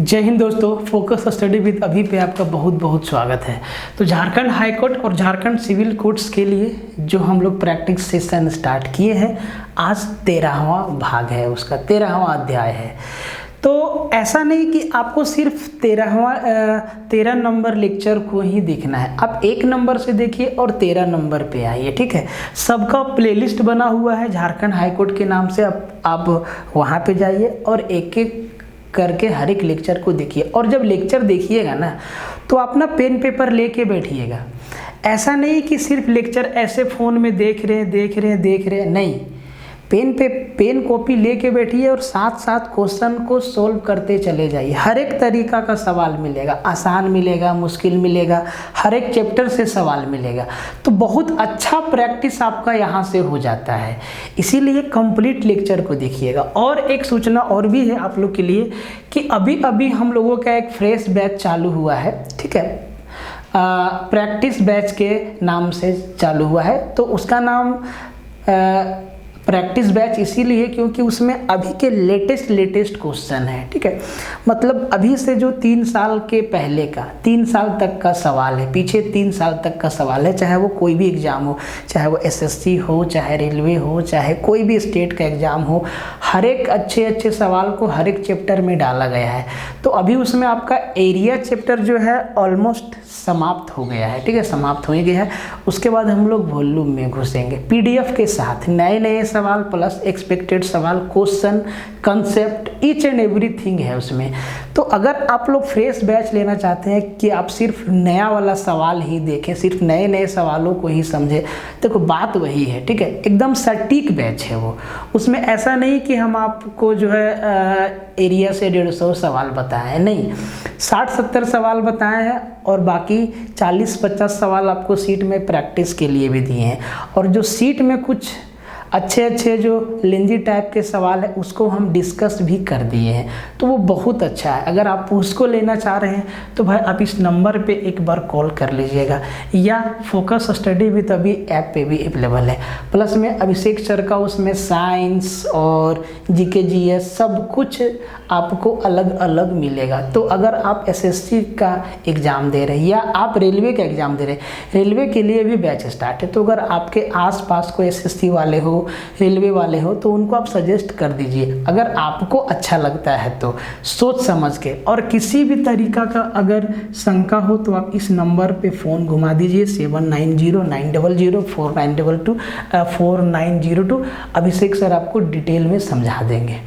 जय हिंद दोस्तों, focus study with अभी पे आपका बहुत बहुत स्वागत है। तो झारखंड हाई कोर्ट और झारखंड सिविल कोर्ट्स के लिए जो हम लोग प्रैक्टिस सेशन स्टार्ट किए हैं, आज 13वां भाग है, उसका 13वां अध्याय है। तो ऐसा नहीं कि आपको सिर्फ 13 नंबर लेक्चर को ही देखना है, आप 1 नंबर से देखिए और 13 नंबर पे आइए, ठीक है। सबका प्लेलिस्ट बना हुआ है झारखंड हाई कोर्ट के नाम से, आप वहाँ पे जाइए और एक एक करके हर एक लेक्चर को देखिए। और जब लेक्चर देखिएगा ना, तो अपना पेन पेपर लेके बैठिएगा। ऐसा नहीं कि सिर्फ लेक्चर ऐसे फ़ोन में देख रहे हैं, नहीं, पेन कॉपी लेके बैठिए और साथ साथ क्वेश्चन को सोल्व करते चले जाइए। हर एक तरीका का सवाल मिलेगा, आसान मिलेगा, मुश्किल मिलेगा, हर एक चैप्टर से सवाल मिलेगा। तो बहुत अच्छा प्रैक्टिस आपका यहाँ से हो जाता है, इसीलिए कंप्लीट लेक्चर को देखिएगा। और एक सूचना और भी है आप लोग के लिए कि अभी अभी हम लोगों का एक फ्रेश बैच चालू हुआ है, ठीक है। प्रैक्टिस बैच के नाम से चालू हुआ है। तो उसका नाम प्रैक्टिस बैच इसीलिए क्योंकि उसमें अभी के लेटेस्ट क्वेश्चन है, ठीक है। मतलब अभी से जो 3 साल के पहले का, 3 साल तक का सवाल है, पीछे 3 साल तक का सवाल है, चाहे वो कोई भी एग्ज़ाम हो, चाहे वो एसएससी हो, चाहे रेलवे हो, चाहे कोई भी स्टेट का एग्ज़ाम हो, हर एक अच्छे सवाल को हर एक चैप्टर में डाला गया है। तो अभी उसमें आपका एरिया चैप्टर जो है ऑलमोस्ट समाप्त हो गया है, ठीक है, समाप्त हो ही गया है। उसके बाद हम लोग वॉल्यूम में घुसेंगे पीडीएफ के साथ, नए सवाल प्लस एक्सपेक्टेड सवाल, question, concept, each and everything है उसमें। तो अगर आप लोग फ्रेश बैच लेना चाहते हैं कि आप सिर्फ नया वाला सवाल ही देखें, सिर्फ नए सवालों को ही समझें, देखो बात वही है, ठीक है। एकदम सटीक बैच है वो। उसमें ऐसा नहीं कि हम आपको जो है एरिया से 150 सवाल बताए हैं, नहीं, 60-70 सवाल बताए हैं और बाकी 40-50 सवाल आपको सीट में प्रैक्टिस के लिए भी दिए हैं। और जो सीट में कुछ अच्छे जो लेंदी टाइप के सवाल है उसको हम डिस्कस भी कर दिए हैं, तो वो बहुत अच्छा है। अगर आप उसको लेना चाह रहे हैं तो भाई आप इस नंबर पे एक बार कॉल कर लीजिएगा, या फोकस स्टडी विद अभी ऐप पे भी अवेलेबल है। प्लस में अभिषेक सर का उसमें साइंस और जीके जीएस सब कुछ आपको अलग अलग मिलेगा। तो अगर आप एसएससी का एग्ज़ाम दे रहे हैं या आप रेलवे का एग्ज़ाम दे रहे हैं, रेलवे के लिए भी बैच स्टार्ट है। तो अगर आपके आसपास कोई एसएससी वाले हो, रेलवे वाले हो, तो उनको आप सजेस्ट कर दीजिए। अगर आपको अच्छा लगता है तो सोच समझ के, और किसी भी तरीका का अगर शंका हो तो आप इस नंबर पे फ़ोन घुमा दीजिए 7909004922 अभिषेक सर आपको डिटेल में समझा देंगे।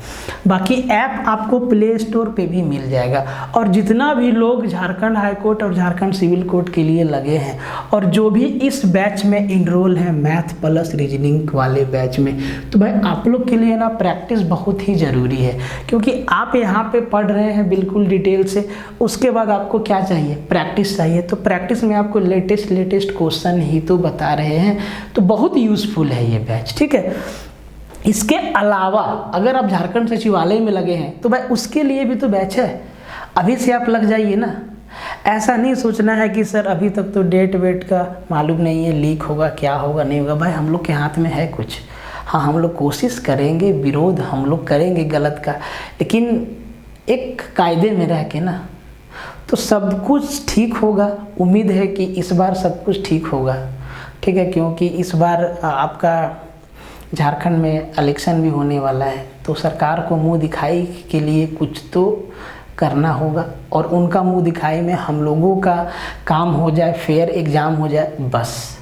बाकी ऐप आपको प्ले स्टोर पे भी मिल जाएगा। और जितना भी लोग झारखंड हाई कोर्ट और झारखंड सिविल कोर्ट के लिए लगे हैं और जो भी इस बैच में इनरोल है, मैथ प्लस रीजनिंग वाले बैच में, तो भाई आप लोग के लिए ना प्रैक्टिस बहुत ही ज़रूरी है, क्योंकि आप यहाँ पे पढ़ रहे हैं बिल्कुल डिटेल से। उसके बाद आपको क्या चाहिए? प्रैक्टिस चाहिए। तो प्रैक्टिस में आपको लेटेस्ट क्वेश्चन ही तो बता रहे हैं, तो बहुत यूज़फुल है ये बैच, ठीक है। इसके अलावा अगर आप झारखंड सचिवालय में लगे हैं तो भाई उसके लिए भी तो बैच है, अभी से आप लग जाइए ना। ऐसा नहीं सोचना है कि सर अभी तक तो डेट वेट का मालूम नहीं है, लीक होगा, क्या होगा, नहीं होगा। भाई हम लोग के हाथ में है कुछ, हाँ, हम लोग कोशिश करेंगे, विरोध हम लोग करेंगे गलत का, लेकिन एक कायदे में रह के ना, तो सब कुछ ठीक होगा। उम्मीद है कि इस बार सब कुछ ठीक होगा, ठीक है, क्योंकि इस बार आपका झारखंड में इलेक्शन भी होने वाला है। तो सरकार को मुंह दिखाई के लिए कुछ तो करना होगा, और उनका मुंह दिखाई में हम लोगों का काम हो जाए, फेयर एग्ज़ाम हो जाए, बस,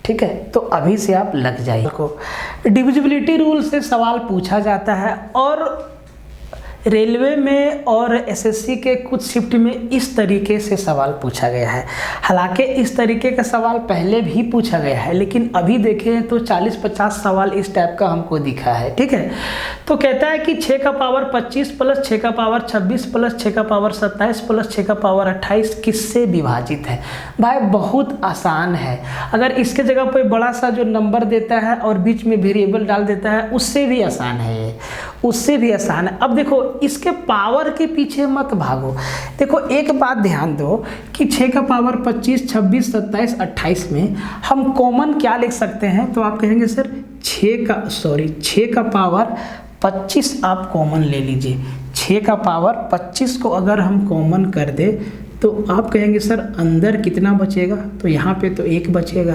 ठीक है। तो अभी से आप लग जाइए। को डिविजिबिलिटी रूल से सवाल पूछा जाता है, और रेलवे में और एसएससी के कुछ शिफ्ट में इस तरीके से सवाल पूछा गया है। हालांकि इस तरीके का सवाल पहले भी पूछा गया है, लेकिन अभी देखें तो 40-50 सवाल इस टाइप का हमको दिखा है, ठीक है। तो कहता है कि 6 का पावर 25 प्लस 6 का पावर 26 प्लस 6 का पावर 27 प्लस 6 का पावर 28 किससे विभाजित है? भाई बहुत आसान है। अगर इसके जगह पर बड़ा सा जो नंबर देता है और बीच में वेरिएबल डाल देता है, उससे भी आसान है ये, उससे भी आसान है। अब देखो, इसके पावर के पीछे मत भागो। देखो एक बात ध्यान दो कि 6 का पावर 25, 26, 27, 28 में हम कॉमन क्या लिख सकते हैं? तो आप कहेंगे सर 6 का पावर 25 आप कॉमन ले लीजिए, 6 का पावर 25 को अगर हम कॉमन कर दे तो आप कहेंगे सर अंदर कितना बचेगा, तो यहाँ पे तो 1 बचेगा,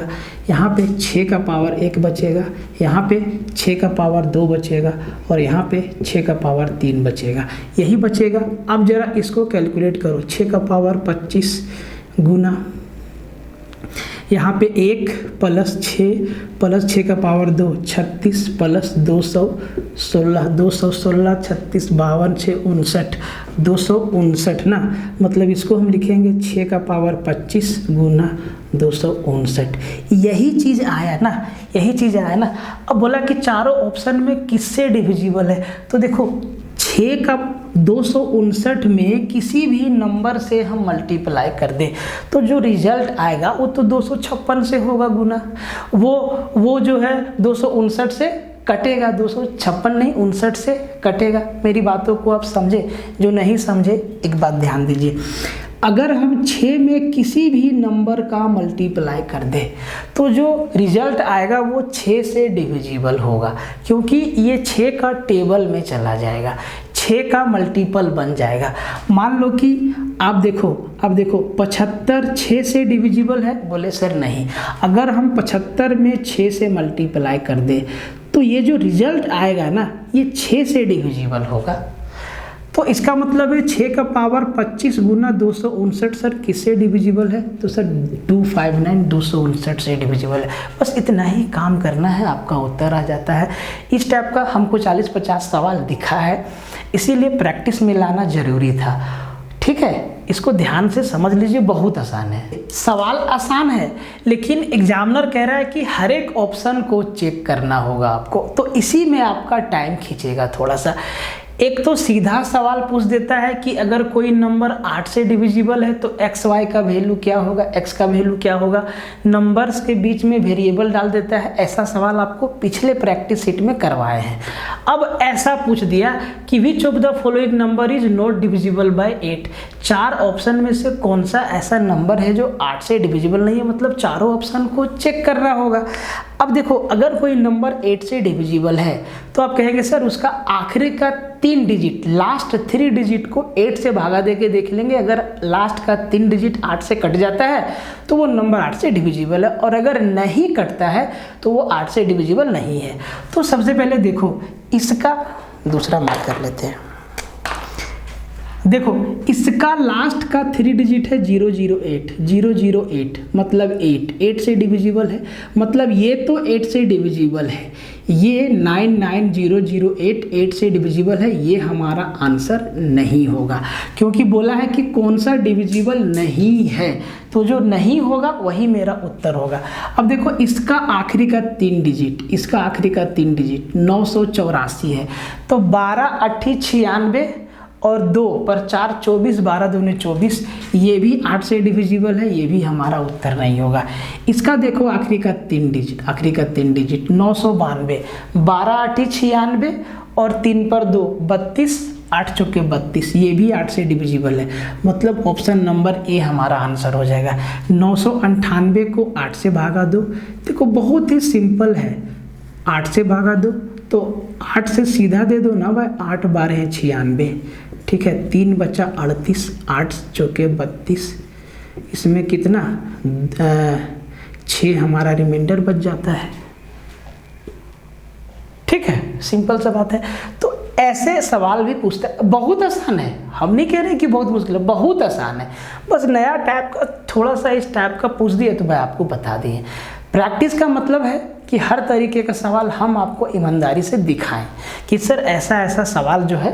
यहाँ पे 6 का पावर 1 बचेगा, यहाँ पे 6 का पावर 2 बचेगा और यहाँ पे 6 का पावर 3 बचेगा, यही बचेगा। अब ज़रा इसको कैलकुलेट करो, 6 का पावर 25 गुना यहाँ पे 1 प्लस 6 का पावर 2 36 प्लस 216 216 36 52 6 59 259 ना, मतलब इसको हम लिखेंगे 6 का पावर 25 गुना 259। यही चीज़ आया ना, यही चीज़ आया ना। अब बोला कि चारों ऑप्शन में किससे डिविजिबल है, तो देखो 6 का 259 में किसी भी नंबर से हम मल्टीप्लाई कर दें तो जो रिजल्ट आएगा वो तो 256 से होगा गुना, वो जो है 259 से कटेगा, 256 नहीं 59 से कटेगा। मेरी बातों को आप समझे, जो नहीं समझे एक बात ध्यान दीजिए, अगर हम 6 में किसी भी नंबर का मल्टीप्लाई कर दें तो जो रिजल्ट आएगा वो 6 से डिविजिबल होगा, क्योंकि ये 6 का टेबल में चला जाएगा, 6 का मल्टीपल बन जाएगा। मान लो कि आप देखो 75 6 से डिविजिबल है, बोले सर नहीं। अगर हम 75 में 6 से मल्टीप्लाई कर दें तो ये जो रिजल्ट आएगा ना ये 6 से डिविजिबल होगा। तो इसका मतलब है 6 का पावर 25 गुना 259 सर किससे डिविजिबल है, तो सर 259 259 से डिविजिबल है। बस इतना ही काम करना है, आपका उत्तर आ जाता है। इस टाइप का हमको 40-50 सवाल दिखा है, इसीलिए प्रैक्टिस में लाना जरूरी था। ठीक है, इसको ध्यान से समझ लीजिए, बहुत आसान है। सवाल आसान है लेकिन एग्जामिनर कह रहा है कि हर एक ऑप्शन को चेक करना होगा आपको, तो इसी में आपका टाइम खींचेगा थोड़ा सा। एक तो सीधा सवाल पूछ देता है कि अगर कोई नंबर 8 से डिविजिबल है तो एक्स वाई का वैल्यू क्या होगा, एक्स का वैल्यू क्या होगा, नंबर्स के बीच में वेरिएबल डाल देता है। ऐसा सवाल आपको पिछले प्रैक्टिस शीट में करवाए हैं। अब ऐसा पूछ दिया कि which of the following number is not divisible by 8, 4 option में से कौन सा ऐसा नंबर है जो 8 से डिविजिबल नहीं है, मतलब चारों ऑप्शन को चेक करना होगा। अब देखो अगर कोई नंबर 8 से डिविजिबल है तो आप कहेंगे सर उसका आखिरी का 3 डिजिट, लास्ट 3 डिजिट को 8 से भागा दे के देख लेंगे, अगर लास्ट का 3 डिजिट 8 से कट जाता है तो वो नंबर 8 से डिविजिबल है, और अगर नहीं कटता है तो वो 8 से डिविजिबल नहीं है। तो सबसे पहले देखो इसका दूसरा मार्क कर लेते हैं। देखो इसका लास्ट का 3 डिजिट है 008 008, मतलब 8 से डिविजिबल है, मतलब ये तो 8 से डिविजिबल है, ये 99008 8 से डिविजिबल है, ये हमारा आंसर नहीं होगा, क्योंकि बोला है कि कौन सा डिविजिबल नहीं है, तो जो नहीं होगा वही मेरा उत्तर होगा। अब देखो इसका आखिरी का 3 डिजिट, इसका आखिरी का 3 डिजिट 984 है, तो 12 8 96 और 2 पर 4 24, 12 दूनी 24, ये भी 8 से डिविजिबल है, ये भी हमारा उत्तर नहीं होगा। इसका देखो आखिरी का 3 डिजिट, 992, 12 8 96 और 3 पर 2 32, 8 चौके 32, ये भी 8 से डिविजिबल है, मतलब ऑप्शन नंबर ए हमारा आंसर हो जाएगा। 998 को 8 से भागा दो, देखो बहुत ही सिंपल है, 8 से भागा दो तो 8 से सीधा दे दो ना भाई, 8 12 96, ठीक है, 3 बचा 38, 8 चौके 32, इसमें कितना 6 हमारा रिमाइंडर बच जाता है। ठीक है, सिंपल सा बात है। तो ऐसे सवाल भी पूछते हैं, बहुत आसान है, हम नहीं कह रहे कि बहुत मुश्किल है, बहुत आसान है, बस नया टाइप का थोड़ा सा इस टाइप का पूछ दिए तो भाई आपको बता दिए। प्रैक्टिस का मतलब है कि हर तरीके का सवाल हम आपको ईमानदारी से दिखाएं कि सर ऐसा ऐसा सवाल जो है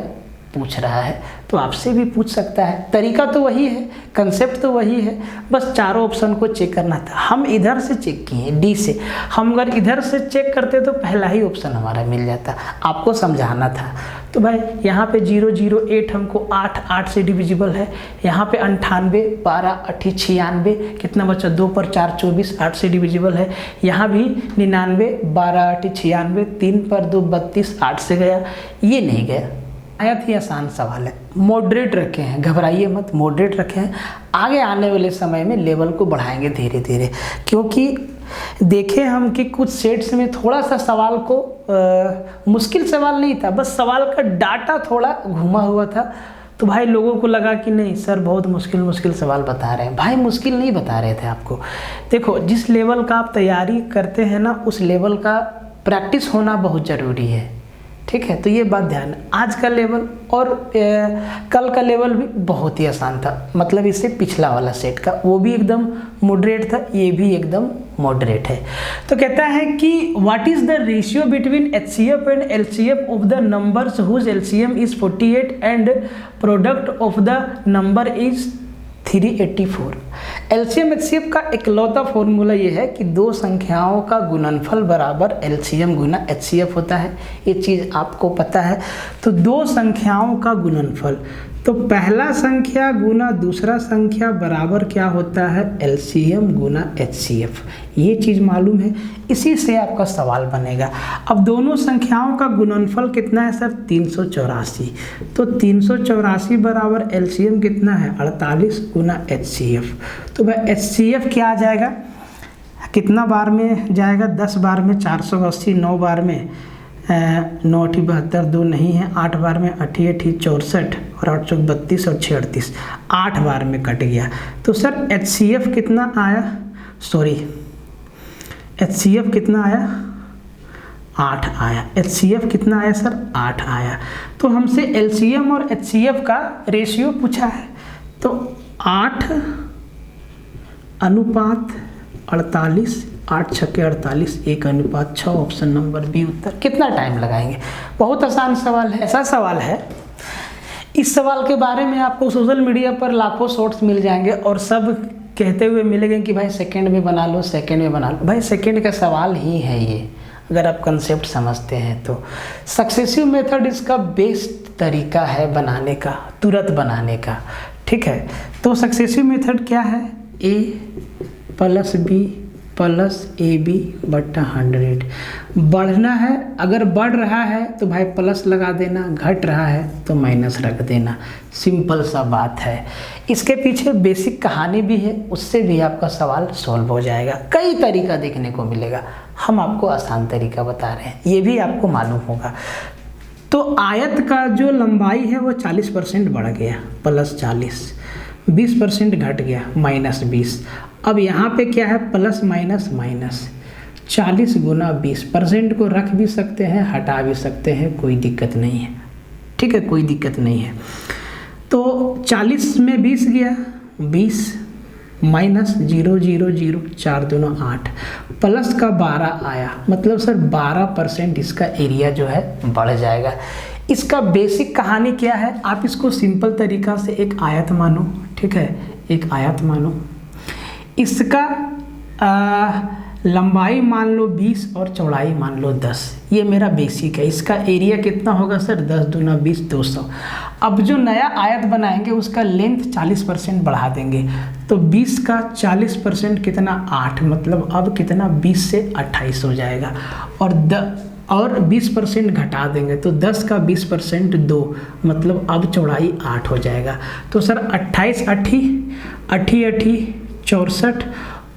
पूछ रहा है, तो आपसे भी पूछ सकता है। तरीका तो वही है, कंसेप्ट तो वही है, बस चारों ऑप्शन को चेक करना था। हम इधर से चेक किए डी से, हम अगर इधर से चेक करते तो पहला ही ऑप्शन हमारा मिल जाता, आपको समझाना था। तो भाई यहाँ पे 008 हमको 8 से डिविजिबल है, यहाँ पे 98 12 8 96, कितना बचा 2 पर 4 24, 8 से डिविजिबल है। यहाँ भी 99 12 8 96, 3 पर 2 32, 8 से गया, ये नहीं गया। बहुत ही आसान सवाल है, मॉडरेट रखे हैं, घबराइए मत, मॉडरेट रखे हैं। आगे आने वाले समय में लेवल को बढ़ाएंगे धीरे धीरे, क्योंकि देखे हम कि कुछ सेट्स में थोड़ा सा सवाल को मुश्किल सवाल नहीं था, बस सवाल का डाटा थोड़ा घुमा हुआ था, तो भाई लोगों को लगा कि नहीं सर बहुत मुश्किल सवाल बता रहे हैं। भाई मुश्किल नहीं बता रहे थे आपको। देखो जिस लेवल का आप तैयारी करते हैं ना, उस लेवल का प्रैक्टिस होना बहुत ज़रूरी है, ठीक है। तो ये बात ध्यान, आज का लेवल और कल का लेवल भी बहुत ही आसान था, मतलब इससे पिछला वाला सेट का वो भी एकदम मॉडरेट था, ये भी एकदम मॉडरेट है। तो कहता है कि what is the ratio between HCF and LCF of the numbers whose LCM is 48 and product of the number is 384। LCM HCF का इकलौता फॉर्मूला ये है कि दो संख्याओं का गुणनफल बराबर LCM गुना HCF होता है, ये चीज़ आपको पता है। तो दो संख्याओं का गुणनफल, तो पहला संख्या गुना दूसरा संख्या बराबर क्या होता है, LCM गुना HCF, ये चीज़ मालूम है, इसी से आपका सवाल बनेगा। अब दोनों संख्याओं का गुणनफल कितना है सर, 384, तो 384 बराबर LCM कितना है, 48 गुना HCF। तो भाई HCF क्या आ जाएगा, कितना बार में जाएगा, 10 बार में 480, 9 बार में 9 8 72, 2 नहीं है, 8 बार में 8 8 64 और 8 चौक 32 और 6 38, 8 बार में कट गया। तो सर HCF कितना आया, सॉरी HCF कितना आया, 8 आया। HCF कितना आया सर, 8 आया। तो हमसे LCM और HCF का रेशियो पूछा है, तो 8 अनुपात 48, 8 छक्के 48, 1 अनुपात 6, ऑप्शन नंबर बी उत्तर। कितना टाइम लगाएंगे, बहुत आसान सवाल है। ऐसा सवाल है, इस सवाल के बारे में आपको सोशल मीडिया पर लाखों शॉर्ट्स मिल जाएंगे और सब कहते हुए मिलेंगे कि भाई सेकंड में बना लो, सेकंड में बना लो। भाई सेकंड का सवाल ही है ये, अगर आप कंसेप्ट समझते हैं तो। सक्सेसिव मेथड इसका बेस्ट तरीका है बनाने का, तुरंत बनाने का, ठीक है। तो सक्सेसिव मेथड क्या है, A + B + AB बटा 100। बढ़ना है, अगर बढ़ रहा है तो भाई प्लस लगा देना, घट रहा है तो माइनस रख देना, सिंपल सा बात है। इसके पीछे बेसिक कहानी भी है, उससे भी आपका सवाल सॉल्व हो जाएगा। कई तरीका देखने को मिलेगा, हम आपको आसान तरीका बता रहे हैं, ये भी आपको मालूम होगा। तो आयत का जो लंबाई है वो 40% बढ़ गया, +40, 20% घट गया, -20। अब यहाँ पे क्या है, प्लस माइनस माइनस, 40 गुना 20% को रख भी सकते हैं, हटा भी सकते हैं, कोई दिक्कत नहीं है, ठीक है, कोई दिक्कत नहीं है। तो 40 में 20 गया, 20 माइनस 0 0 0, 4 दूना 8, प्लस का 12 आया, मतलब सर 12% इसका एरिया जो है बढ़ जाएगा। इसका बेसिक कहानी क्या है, आप इसको सिंपल तरीका से एक आयत मानो, ठीक है, एक आयत मानो। इसका लंबाई मान लो 20 और चौड़ाई मान लो 10, ये मेरा बेसिक है। इसका एरिया कितना होगा सर, 10 दूना 20, 200। अब जो नया आयत बनाएंगे उसका लेंथ 40% बढ़ा देंगे, तो 20 का 40% कितना, 8, मतलब अब कितना, 20 से 28 हो जाएगा। और 20% घटा देंगे तो 10 का 20% 2, मतलब अब चौड़ाई 8 हो जाएगा। तो सर 28 8 64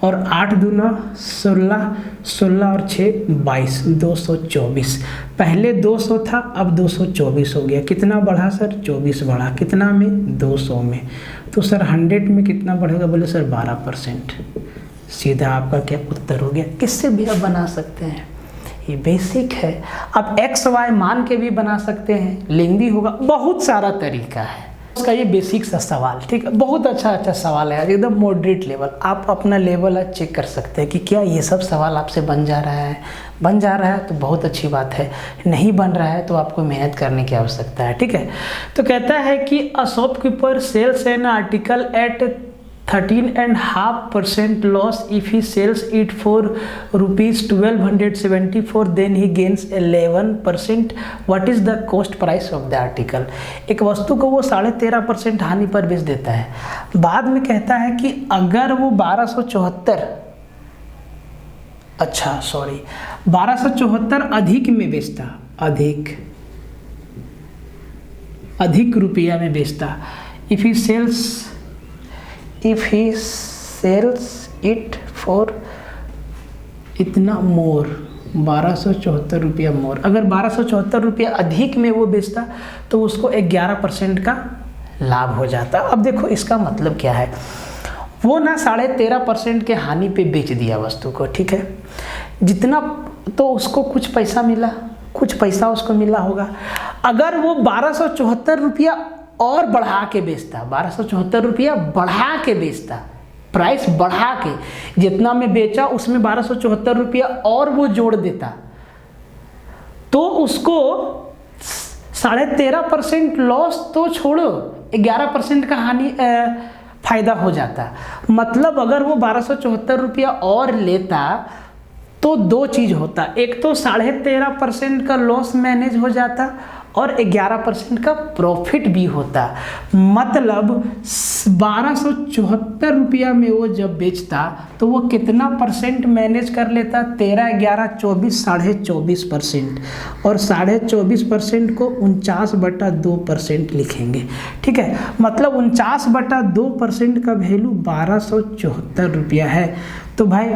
और 8 दूना 16, 16 और 6 22, 224। पहले 200 था, अब 224 हो गया। कितना बढ़ा सर, 24 बढ़ा, कितना में, 200 में। तो सर 100 में कितना बढ़ेगा, बोले सर 12%। सीधा आपका क्या उत्तर हो गया। किससे भी आप बना सकते हैं, ये बेसिक है। आप एक्स वाई मान के भी बना सकते हैं, लेंदी होगा, बहुत सारा तरीका है उसका। ये बेसिक सा सवाल, ठीक है, बहुत अच्छा सवाल है, एकदम मॉडरेट लेवल। आप अपना लेवल आज चेक कर सकते हैं कि क्या ये सब सवाल आपसे बन जा रहा है। बन जा रहा है तो बहुत अच्छी बात है, नहीं बन रहा है तो आपको मेहनत करने की आवश्यकता है, ठीक है। तो कहता है कि a shopkeeper sells an article at 13.5% loss if he sells it for ₹1274, then he gains 11%. What is the cost price of the article? एक वस्तु को वो 13.5% हानि पर बेच देता है। बाद में कहता है कि अगर वो 1274 अधिक में बेचता, अधिक रुपया में बेचता, if he sells it for इतना मोर 1274 रुपया मोर। अगर 1274 रुपया अधिक में वो बेचता तो उसको 11% का लाभ हो जाता। अब देखो इसका मतलब क्या है, वो ना 13.5% के हानि पे बेच दिया वस्तु को, ठीक है, जितना तो उसको कुछ पैसा मिला, कुछ पैसा उसको मिला होगा। अगर वो 1274 रुपया और बढ़ा के बेचता, 1274 रुपया बढ़ा के बेचता, प्राइस बढ़ा के, जितना में बेचा उसमें 1274 रुपया और वो जोड़ देता, तो उसको 13.5% लॉस तो छोड़ो, 11% का हानि फायदा हो जाता। मतलब अगर वो 1274 रुपया और लेता तो दो चीज़ होता, एक तो 13.5% का लॉस मैनेज हो जाता और 11% का प्रॉफिट भी होता। मतलब 1274 रुपया में वो जब बेचता तो वो कितना परसेंट मैनेज कर लेता, 13, 11, 24, 24.5%, और 24.5% को 49/2% लिखेंगे, ठीक है। मतलब 49/2% का वैल्यू 1274 रुपया है। तो भाई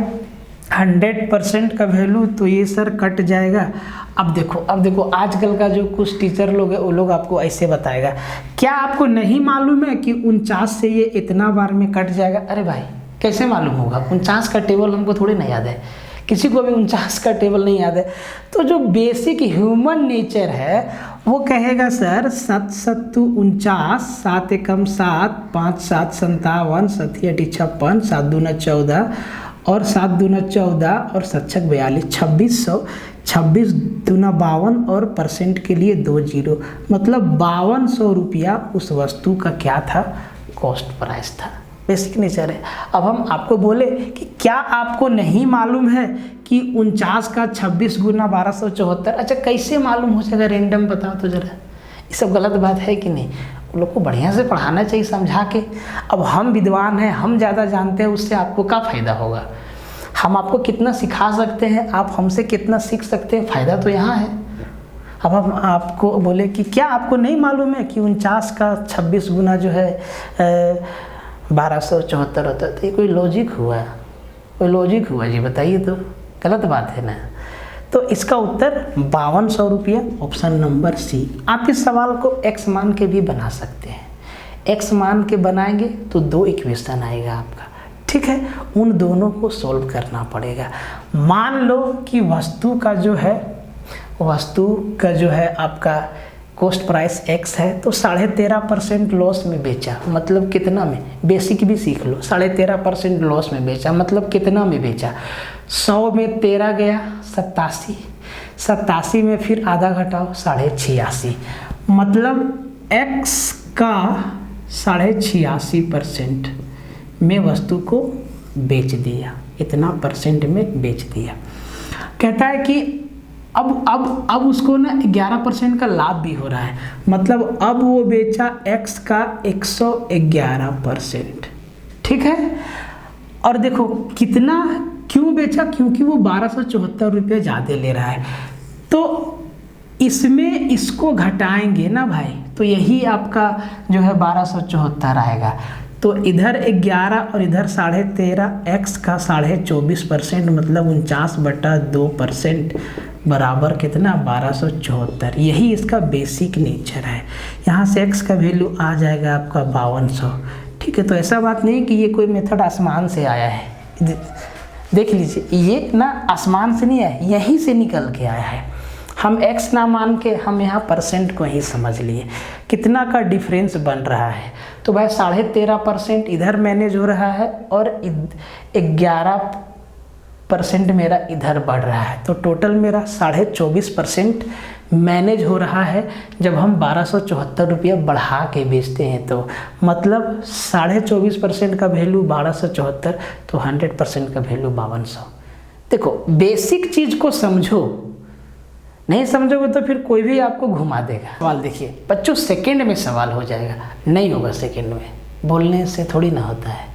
100% का वैल्यू तो ये सर कट जाएगा। अब देखो आजकल का जो कुछ टीचर लोग है वो लोग आपको ऐसे बताएगा, क्या आपको नहीं मालूम है कि 49 से ये इतना बार में कट जाएगा? अरे भाई कैसे मालूम होगा, 49 का टेबल हमको थोड़ी नहीं याद है, किसी को भी 49 का टेबल नहीं याद है। तो जो बेसिक ह्यूमन नेचर है वो कहेगा सर 7 7 49, 7 एकम 7, 5 7 57, 7 8 56, 7 दूना 14 और 7 दूना 14 और 7 6 42, 2600, 26 दूना 52 और परसेंट के लिए 2 जीरो, मतलब 5200 रुपया उस वस्तु का क्या था, कॉस्ट प्राइस था। बेसिक नेचर है। अब हम आपको बोले कि क्या आपको नहीं मालूम है कि 49 का 26 गुना 1274, अच्छा कैसे मालूम हो जाएगा, रेंडम बताओ तो जरा, ये सब गलत बात है कि नहीं? उन लोग को बढ़िया से पढ़ाना चाहिए समझा के। अब हम विद्वान हैं, हम ज़्यादा जानते हैं, उससे आपको क्या फ़ायदा होगा? हम आपको कितना सिखा सकते हैं, आप हमसे कितना सीख सकते हैं, फ़ायदा तो यहाँ है। अब हम आपको बोले कि क्या आपको नहीं मालूम है कि 49 का 26 गुना जो है 1274 होता है? तो ये कोई लॉजिक हुआ? कोई लॉजिक हुआ जी? बताइए तो, गलत बात है ना। तो इसका उत्तर 5200 रुपया, ऑप्शन नंबर सी। आप इस सवाल को x मान के भी बना सकते हैं। x मान के बनाएंगे तो 2 इक्वेशन आएगा आपका, ठीक है, उन दोनों को सॉल्व करना पड़ेगा। मान लो कि वस्तु का जो है आपका कॉस्ट प्राइस x है, तो 13.5% लॉस में बेचा, मतलब कितना में? बेसिक भी सीख लो, 13.5% लॉस में बेचा, मतलब कितना में बेचा? 100 में 13 गया 87, 87 में फिर आधा घटाओ 86.5, मतलब x का 86.5% में वस्तु को बेच दिया, इतना परसेंट में बेच दिया। कहता है कि अब उसको ना 11% का लाभ भी हो रहा है, मतलब अब वो बेचा x का 111%, ठीक है। और देखो कितना क्यों बेचा, क्योंकि वो 1274 रुपये ज़्यादा ले रहा है, तो इसमें इसको घटाएंगे ना भाई, तो यही आपका जो है 1274 आएगा। तो इधर 11 और इधर 13.5, x का 24.5%, मतलब 49/2% बराबर कितना? 1274। यही इसका बेसिक नेचर है। यहाँ से x का वैल्यू आ जाएगा आपका 5200, ठीक है। तो ऐसा बात नहीं कि ये कोई मेथड आसमान से आया है, देख लीजिए, ये ना आसमान से नहीं आया, यहीं से निकल के आया है। हम x ना मान के हम यहाँ परसेंट को ही समझ लिए, कितना का डिफरेंस बन रहा है। तो भाई 13.5% इधर मैनेज हो रहा है और 11% मेरा इधर बढ़ रहा है, तो टोटल मेरा 24.5% मैनेज हो रहा है जब हम 1274 रुपया बढ़ा के बेचते हैं। तो मतलब 24.5% का वैल्यू 1274, तो 100% का वैल्यू 5200। देखो बेसिक चीज़ को समझो, नहीं समझोगे तो फिर कोई भी आपको घुमा देगा। सवाल देखिए बच्चों, सेकंड में सवाल हो जाएगा, नहीं होगा सेकंड में, बोलने से थोड़ी ना होता है,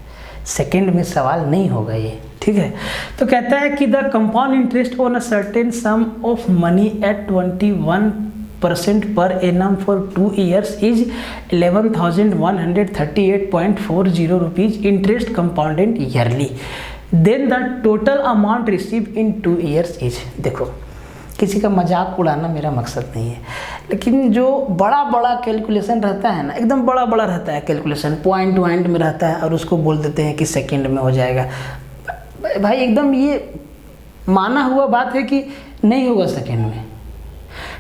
सेकंड में सवाल नहीं होगा ये, ठीक है। तो कहता है कि the compound interest on a certain sum of money at 21% per annum for 2 years is 11,138.40 rupees, interest compounded yearly. Then the total amount receive in 2 years is. देखो, किसी का मजाक उड़ाना मेरा मकसद नहीं है, लेकिन जो बड़ा बड़ा कैलकुलेशन रहता है ना, एकदम बड़ा बड़ा रहता है कैलकुलेशन, पॉइंट वाइंट में रहता है और उसको बोल देते हैं कि सेकंड में हो जाएगा। भाई एकदम ये माना हुआ बात है कि नहीं होगा सेकंड में।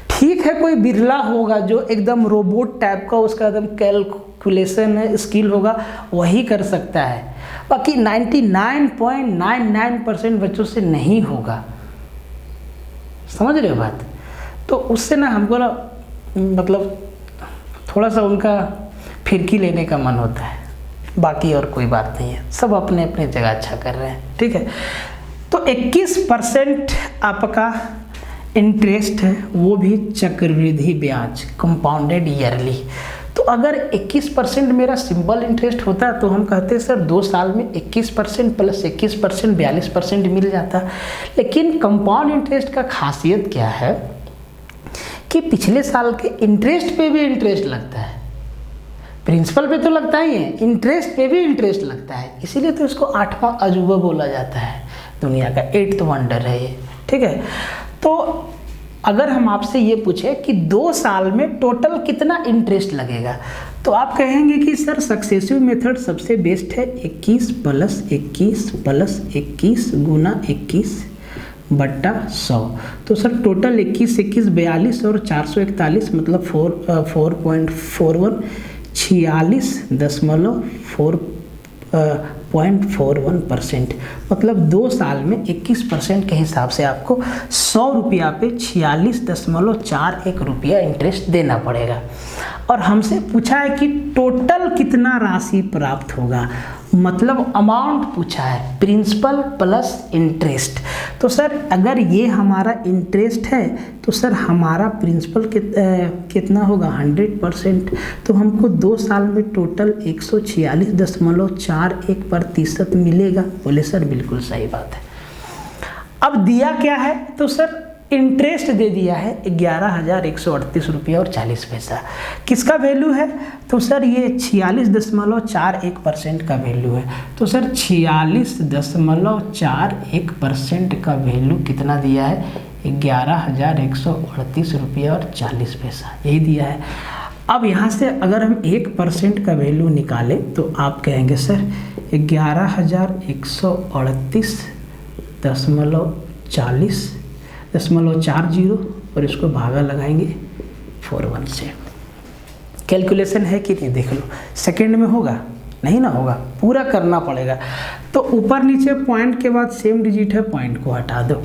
ठीक है, कोई बिरला होगा जो एकदम रोबोट टाइप का, उसका एकदम कैलकुलेशन स्किल होगा, वही कर सकता है। बाकी 99.99% बच्चों से नहीं होगा। समझ रहे हो बात? तो उससे ना हमको ना मतलब थोड़ा सा उनका फिरकी लेने का मन होता है, बाकी और कोई बात नहीं है। सब अपने अपने जगह अच्छा कर रहे हैं, ठीक है। तो 21% आपका इंटरेस्ट है, वो भी चक्रवृद्धि ब्याज, कंपाउंडेड ईयरली। तो अगर 21% मेरा सिंपल इंटरेस्ट होता तो हम कहते सर 2 साल में 21% प्लस 21% 42% मिल जाता। लेकिन कंपाउंड इंटरेस्ट का खासियत क्या है कि पिछले साल के इंटरेस्ट पे भी इंटरेस्ट लगता है। प्रिंसिपल पे तो लगता ही है, इंटरेस्ट पे भी इंटरेस्ट लगता है। इसीलिए तो इसको 8वां अजूबा बोला जाता है, दुनिया का 8th वंडर है ये, ठीक है। तो अगर हम आपसे ये पूछे कि 2 साल में टोटल कितना इंटरेस्ट लगेगा, तो आप कहेंगे कि सर सक्सेसिव मेथड सबसे बेस्ट है 21 + 21 + 21 गुना 21/100। तो सर टोटल 21 21 42 और 441 मतलब 4.41 46.41%। मतलब 2 साल में 21% के हिसाब से आपको 100 रुपया पे 46.41 रुपया इंटरेस्ट देना पड़ेगा। और हमसे पूछा है कि टोटल कितना राशि प्राप्त होगा, मतलब अमाउंट पूछा है, प्रिंसिपल प्लस इंटरेस्ट। तो सर अगर ये हमारा इंटरेस्ट है तो सर हमारा प्रिंसिपल कितना होगा 100%। तो हमको 2 साल में टोटल 146.41% मिलेगा। बोले सर बिल्कुल सही बात है। अब दिया क्या है, तो सर इंटरेस्ट दे दिया है 11,138 रुपया और 40 पैसा। किसका वैल्यू है, तो सर ये 46.41% का वैल्यू है। तो सर 46.41% का वैल्यू कितना दिया है, 11,138 रुपया और 40 पैसा, यही दिया है। अब यहाँ से अगर हम 1% का वैल्यू निकालें तो आप कहेंगे सर 11,138.40 और इसको भागा लगाएंगे 41 से। कैलकुलेशन है कि नहीं देख लो, सेकंड में होगा नहीं ना, होगा, पूरा करना पड़ेगा। तो ऊपर नीचे पॉइंट के बाद सेम डिजिट है, पॉइंट को हटा दो।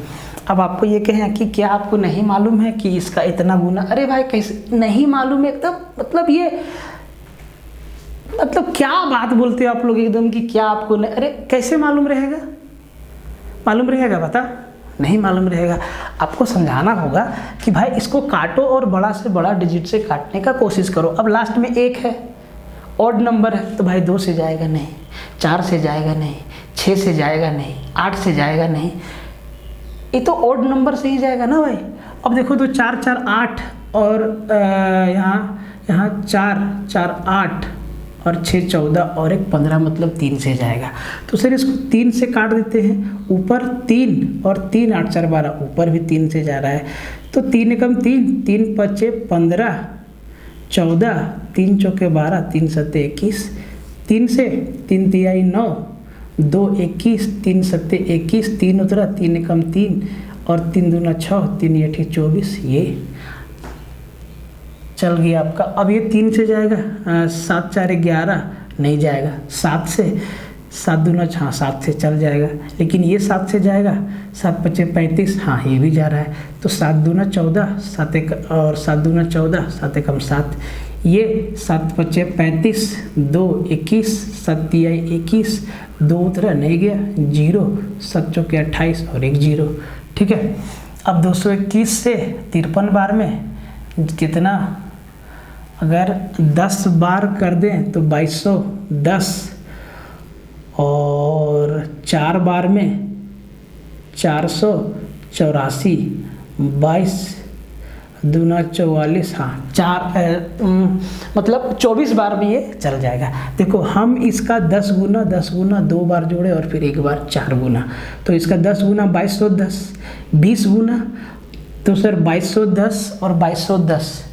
अब आपको ये कहें कि क्या आपको नहीं मालूम है कि इसका इतना गुना, अरे भाई कैसे नहीं मालूम है एकदम, मतलब ये मतलब क्या बात बोलते हो आप लोग एकदम कि क्या आपको नहीं, अरे कैसे मालूम रहेगा, मालूम रहेगा बता, नहीं मालूम रहेगा। आपको समझाना होगा कि भाई इसको काटो और बड़ा से बड़ा डिजिट से काटने का कोशिश करो। अब लास्ट में 1 है, ऑड नंबर है, तो भाई 2 से जाएगा नहीं, 4 से जाएगा नहीं, 6 से जाएगा नहीं, 8 से जाएगा नहीं, ये तो ऑड नंबर से ही जाएगा ना भाई। अब देखो तो 4 4 8 और यहाँ 4 4 8 और 6 14 और 1 15 मतलब 3 से जाएगा। तो सर इसको 3 से काट देते हैं, ऊपर 3 और 3 8 4 12, ऊपर भी 3 से जा रहा है। तो 3 एकम 3, 3 5 15 14, 3 चौके 12, 3 7 21, 3 से 3 तिहाई 9, 2 21, 3 7 21, 3 उतरा, 3 एकम 3 और 3 दूना 6, 3 8 24, ये चल गया आपका। अब ये 3 से जाएगा, 7 4 11 नहीं जाएगा, 7 से 7 दूना 6, 7 से चल जाएगा, लेकिन ये 7 से जाएगा, 7 5 35, हाँ ये भी जा रहा है। तो 7 दूना 14, 7 1 और 7 दूना 14, 7 एकम 7, ये 7 5 35, 2 21, 7 तिहाई 21, 2 उतरा नहीं गया 0, 7 चौके 28 और 1 0, ठीक है। अब 221 से 53 बार में कितना, अगर 10 बार कर दें तो 2210 और 4 बार में 484, 22 दूना 44, हाँ 4 मतलब 24 बार भी ये चल जाएगा। देखो हम इसका 10 गुना 2 बार जोड़े और फिर एक बार 4 गुना, तो इसका 10 गुना 2210, 20 गुना, तो सर 2210 और 2210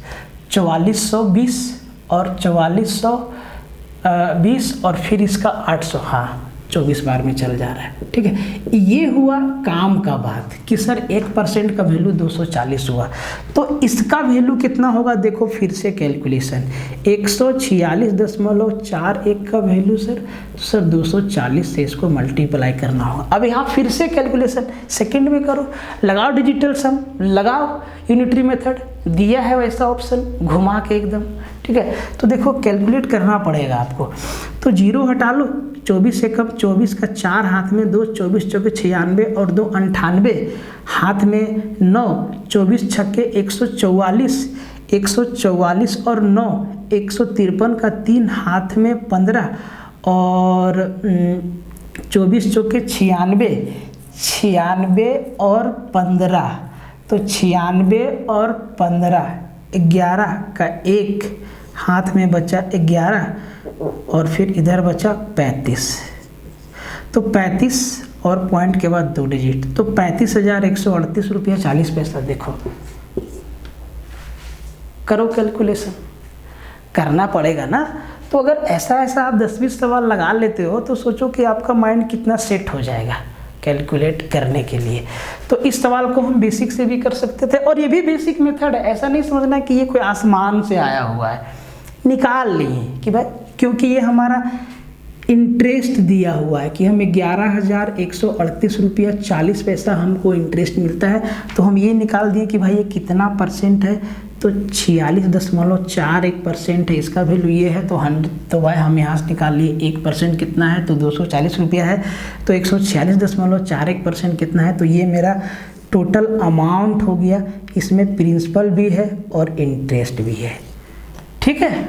4420 और 4420 और फिर इसका 800, हाँ 24 बार में चल जा रहा है। ठीक है, ये हुआ काम का बात कि सर 1% का वैल्यू 240 हुआ, तो इसका वैल्यू कितना होगा? देखो फिर से कैलकुलेशन, 146.41 का वैल्यू सर 240 से इसको मल्टीप्लाई करना होगा। अब यहाँ फिर से कैलकुलेशन सेकंड में करो, लगाओ डिजिटल सम, लगाओ यूनिटरी मेथड, दिया है वैसा ऑप्शन घुमा के एकदम। ठीक है, तो देखो कैलकुलेट करना पड़ेगा आपको, तो 0 हटा लो, 24 से कम 24 का 4 हाथ में 2, 24 चौके 96 और 2 98, हाथ में 9, 24 छक्के 144 और 9 153 का 3 हाथ में 15 और 24 चौके 96 और 15, तो 96 और 15 11 का 1 हाथ में बचा 11 और फिर इधर बचा 35, तो 35 और पॉइंट के बाद 2 डिजिट, तो 35,138 रुपया 40 पैसा। देखो करो कैलकुलेशन, करना पड़ेगा ना। तो अगर ऐसा आप 10-20 सवाल लगा लेते हो तो सोचो कि आपका माइंड कितना सेट हो जाएगा कैलकुलेट करने के लिए। तो इस सवाल को हम बेसिक से भी कर सकते थे, और ये भी बेसिक मेथड है, ऐसा नहीं समझना कि ये कोई आसमान से आया हुआ है। निकाल लिए कि भाई क्योंकि ये हमारा इंटरेस्ट दिया हुआ है कि हमें 11,138 रुपया 40 पैसा हमको इंटरेस्ट मिलता है, तो हम ये निकाल दिए कि भाई ये कितना परसेंट है, तो 46.41% है, इसका वैल्यू ये है। तो 100, तो भाई हम यहाँ से निकाल लिए 1% कितना है, तो 240 रुपया है, तो 146.41% कितना है, तो ये मेरा टोटल अमाउंट हो गया। इसमें प्रिंसिपल भी है और इंटरेस्ट भी है। ठीक है,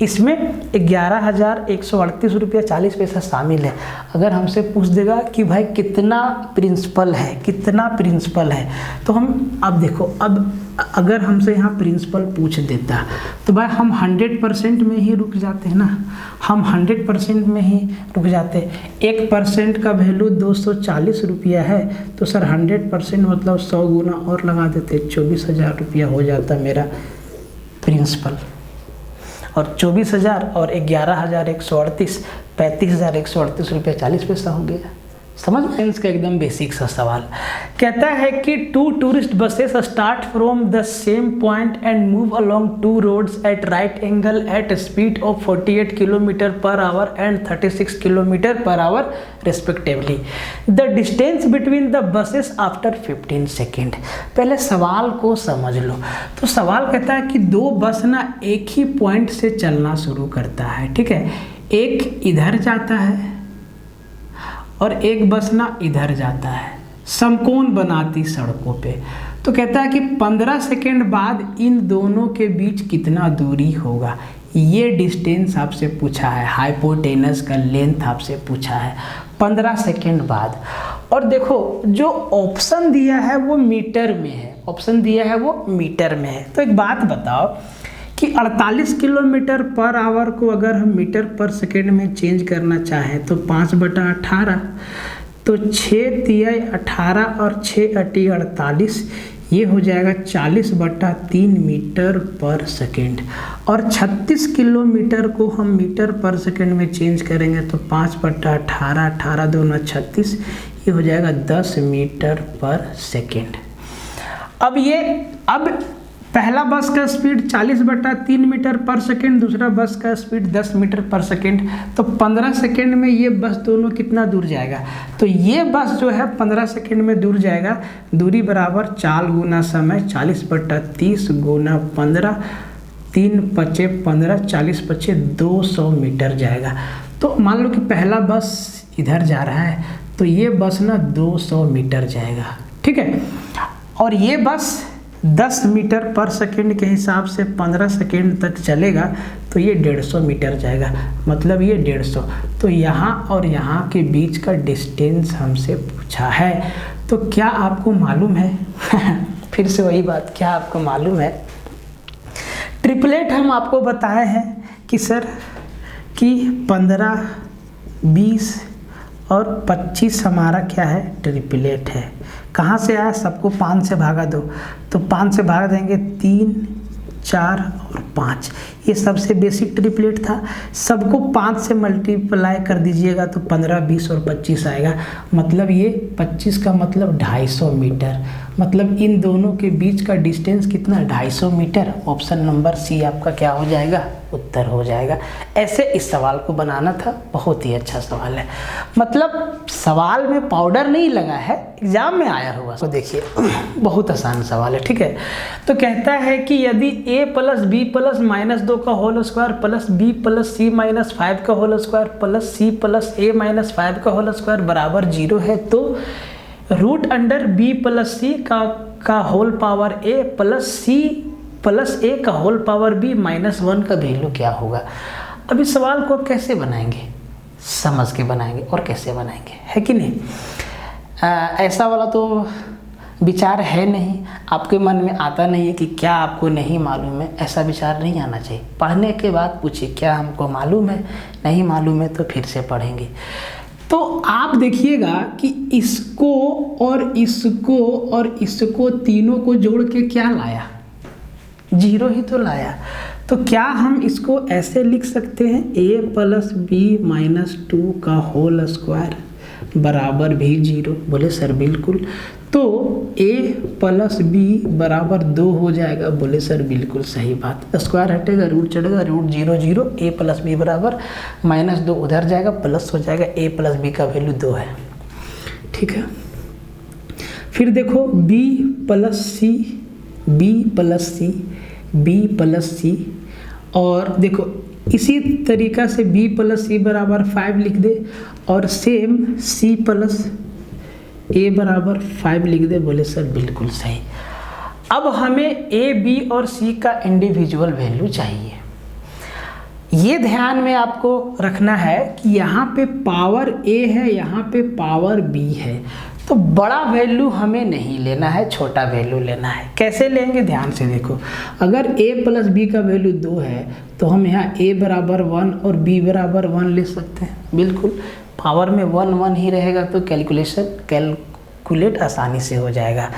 इसमें 11,138 रुपया 40 पैसा शामिल है। अगर हमसे पूछ देगा कि भाई कितना प्रिंसिपल है, तो हम अब देखो, अब अगर हमसे यहाँ प्रिंसिपल पूछ देता तो भाई हम 100% में ही रुक जाते हैं ना, हम 100% में ही रुक जाते। 1% का वैल्यू 240 रुपया है, तो सर 100% मतलब 100 गुना और लगा देते, 24,000 रुपया हो जाता मेरा प्रिंसिपल। और 24,000 और 11,138 35,138 रुपया 40 पैसा हो गया। समझ में? इसका एकदम बेसिक सा सवाल कहता है कि 2 tourist buses start from the same point and move along 2 roads at right angle at speed of 48 kilometre per hour and 36 kilometre per hour respectively. The distance between the buses after 15 second. पहले सवाल को समझ लो। तो सवाल कहता है कि 2 बस ना एक ही पॉइंट से चलना शुरू करता है। ठीक है, एक इधर जाता है और एक बस ना इधर जाता है, समकोण बनाती सड़कों पे। तो कहता है कि 15 सेकेंड बाद इन दोनों के बीच कितना दूरी होगा। ये डिस्टेंस आपसे पूछा है, हाइपोटेनस का लेंथ आपसे पूछा है 15 सेकेंड बाद। और देखो जो ऑप्शन दिया है वो मीटर में है, तो एक बात बताओ कि 48 किलोमीटर पर आवर को अगर हम मीटर पर सेकेंड में चेंज करना चाहें तो 5/18, तो 6×18 और 6×48 ये हो जाएगा 40/3 मीटर पर सेकेंड। और 36 किलोमीटर को हम मीटर पर सेकेंड में चेंज करेंगे तो 5/18, 18 दूना 36, ये हो जाएगा 10 मीटर पर सेकेंड। अब पहला बस का स्पीड 40/3 मीटर पर सेकेंड, दूसरा बस का स्पीड 10 मीटर पर सेकेंड। तो 15 सेकेंड में ये बस दोनों कितना दूर जाएगा, तो ये बस जो है 15 सेकेंड में दूर जाएगा। दूरी बराबर 4 गुना समय, 40/30 गुना 15, 3 पचे 15, 40 पचे 200 मीटर जाएगा। तो मान लो कि पहला बस इधर जा रहा है, तो ये बस ना 200 मीटर जाएगा। ठीक है, और ये बस 10 मीटर पर सेकेंड के हिसाब से 15 सेकेंड तक चलेगा, तो ये 150 मीटर जाएगा, मतलब ये 150। तो यहाँ और यहाँ के बीच का डिस्टेंस हमसे पूछा है। तो क्या आपको मालूम है फिर से वही बात, क्या आपको मालूम है ट्रिपलेट हम आपको बताए हैं कि सर कि 15, 20 और 25 हमारा क्या है, ट्रिपलेट है। कहाँ से आया, सबको 5 से भागा दो, तो 5 से भाग देंगे 3, 4 और 5, ये सबसे बेसिक ट्रिपलेट था। सबको 5 से मल्टीप्लाई कर दीजिएगा तो 15, 20 और 25 आएगा। मतलब ये 25 का मतलब 250 मीटर, मतलब इन दोनों के बीच का डिस्टेंस कितना, 250 मीटर। ऑप्शन नंबर सी आपका क्या हो जाएगा, उत्तर हो जाएगा। ऐसे इस सवाल को बनाना था, बहुत ही अच्छा सवाल है। मतलब सवाल में पाउडर नहीं लगा है, एग्जाम में आया हुआ। तो देखिए बहुत आसान सवाल है, ठीक है। तो कहता है कि यदि a प्लस बी प्लस -2 का whole square plus b plus c -5 का whole square plus c plus a -5 का होल स्क्वायर बराबर 0 है, तो root under b plus c का whole power a plus c plus a का होल पावर b -1 का value क्या होगा। अब इस सवाल को आप कैसे बनाएंगे, समझ के बनाएंगे और कैसे बनाएंगे, है कि नहीं। ऐसा वाला तो विचार है नहीं, आपके मन में आता नहीं है कि क्या आपको नहीं मालूम है, ऐसा विचार नहीं आना चाहिए। पढ़ने के बाद पूछिए क्या हमको मालूम है, नहीं मालूम है तो फिर से पढ़ेंगे। तो आप देखिएगा कि इसको और इसको और इसको तीनों को जोड़ के क्या लाया, 0 ही तो लाया। तो क्या हम इसको ऐसे लिख सकते हैं, a प्लस बी -2 का होल स्क्वायर बराबर भी 0, बोले सर बिल्कुल। तो a प्लस बी बराबर 2 हो जाएगा, बोले सर बिल्कुल सही बात। स्क्वायर हटेगा, रूट चढ़ेगा, रूट 0 0, a प्लस बी बराबर -2 उधर जाएगा, प्लस हो जाएगा, a प्लस बी का वैल्यू 2 है, ठीक है। फिर देखो b plus c, b plus c, b plus सी, और देखो इसी तरीक़ा से b प्लस सी बराबर 5 लिख दे, और सेम c प्लस a बराबर 5 लिख दे, बोले सर बिल्कुल सही। अब हमें a, b और c का इंडिविजुअल वैल्यू चाहिए। ये ध्यान में आपको रखना है कि यहाँ पे पावर a है, यहाँ पे पावर b है, तो बड़ा वैल्यू हमें नहीं लेना है, छोटा वैल्यू लेना है। कैसे लेंगे, ध्यान से देखो। अगर a प्लस बी का वैल्यू 2 है तो हम यहाँ a बराबर 1 और b बराबर 1 ले सकते हैं, बिल्कुल। पावर में 1 1 ही रहेगा तो कैलकुलेट आसानी से हो जाएगा।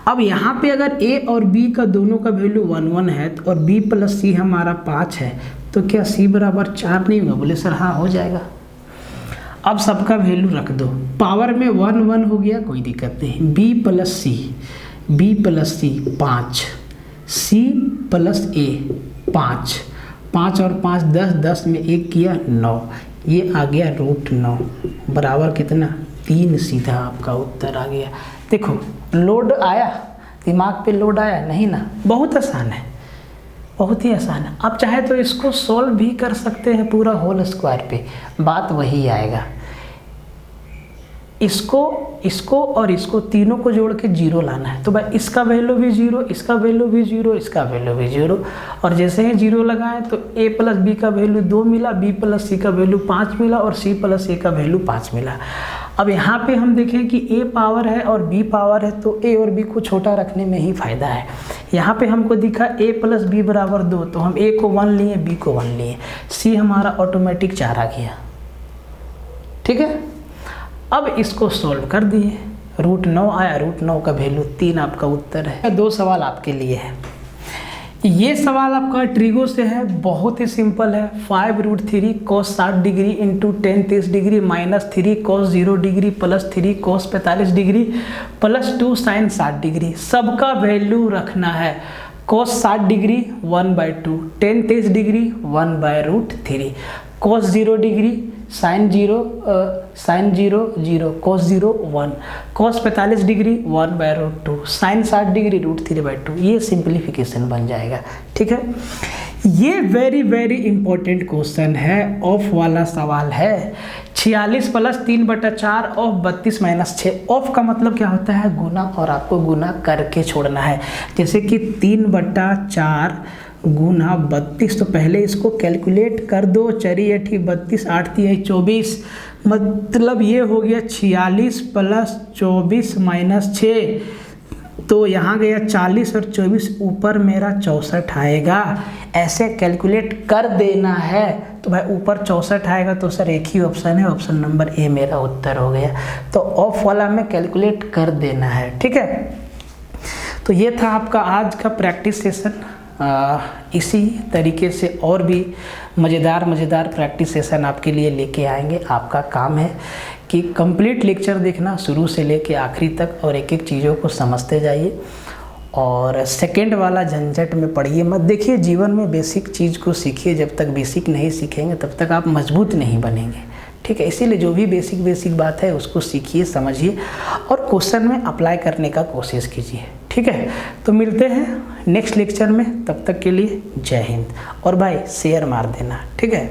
अब यहाँ पे अगर a और b का दोनों का वैल्यू 1 1 है और b प्लस सी हमारा 5 है, तो क्या c बराबर 4 नहीं होगा, बोले सर हाँ हो जाएगा। अब सबका वैल्यू रख दो, पावर में 1 1 हो गया, कोई दिक्कत नहीं। b plus c, b plus c 5, c plus a 5, 5 और 5 10, 10 में 1 किया 9, ये आ गया रूट 9 बराबर कितना, 3। सीधा आपका उत्तर आ गया। देखो लोड आया, दिमाग पे लोड आया नहीं ना, बहुत आसान है, बहुत ही आसान है। आप चाहे तो इसको सोल्व भी कर सकते हैं पूरा होल स्क्वायर पे, बात वही आएगा। इसको और इसको तीनों को जोड़ के 0 लाना है, तो भाई इसका वैल्यू भी 0, इसका वैल्यू भी 0, इसका वैल्यू भी 0, और जैसे ही 0 लगाएं तो a प्लस बी का वैल्यू 2 मिला, b प्लस सी का वैल्यू 5 मिला और c प्लस a का वैल्यू 5 मिला। अब यहाँ पे हम देखें कि a पावर है और b पावर है, तो a और b को छोटा रखने में ही फायदा है। यहाँ पे हमको दिखा a प्लस बी बराबर 2, तो हम a को 1 लिए, b को 1 लिए, c हमारा ऑटोमेटिक 4 आ गया, ठीक है। अब इसको सोल्व कर दिए, रूट 9 आया, रूट 9 का वैल्यू 3 आपका उत्तर है। 2 सवाल आपके लिए है। ये सवाल आपका ट्रिगो से है, बहुत ही सिंपल है। 5√3 cos 60 degree into 10 30 degree -3 cos 0 degree plus 3 cos 45 degree plus 2 sin 60 degree. सबका वैल्यू रखना है। cos 60 degree 1/2, 10 30 degree 1/√3, cos 0 degree sin 0 0 cos 0 1, cos 45 degree 1/√2, sin 60 degree √3/2। ये सिंप्लीफिकेशन बन जाएगा, ठीक है। ये वेरी इंपॉर्टेंट क्वेश्चन है, ऑफ वाला सवाल है। 46 + 3/4 ऑफ 32 - 6। ऑफ का मतलब क्या होता है, गुना, और आपको गुना करके छोड़ना है। जैसे कि 3/4 गुना 32, तो पहले इसको कैलकुलेट कर दो। 4 8 32, 8 3 24, मतलब ये हो गया 46 + 24 - 6 तो यहाँ गया 40 और 24, ऊपर मेरा 64 आएगा, ऐसे कैलकुलेट कर देना है। तो भाई ऊपर 64 आएगा तो सर एक ही ऑप्शन है, ऑप्शन नंबर ए मेरा उत्तर हो गया। तो ऑफ वाला में कैलकुलेट कर देना है, ठीक है। तो ये था आपका आज का प्रैक्टिस सेशन। इसी तरीके से और भी मज़ेदार प्रैक्टिस सेशन आपके लिए लेके आएंगे। आपका काम है कि कंप्लीट लेक्चर देखना शुरू से लेके आखिरी तक और एक एक चीज़ों को समझते जाइए, और सेकंड वाला झंझट में पढ़िए मत। देखिए जीवन में बेसिक चीज़ को सीखिए, जब तक बेसिक नहीं सीखेंगे तब तक आप मजबूत नहीं बनेंगे, ठीक है। इसीलिए जो भी बेसिक बात है उसको सीखिए, समझिए और क्वेश्चन में अप्लाई करने का कोशिश कीजिए, ठीक है। तो मिलते हैं नेक्स्ट लेक्चर में, तब तक के लिए जय हिंद। और भाई शेयर मार देना, ठीक है।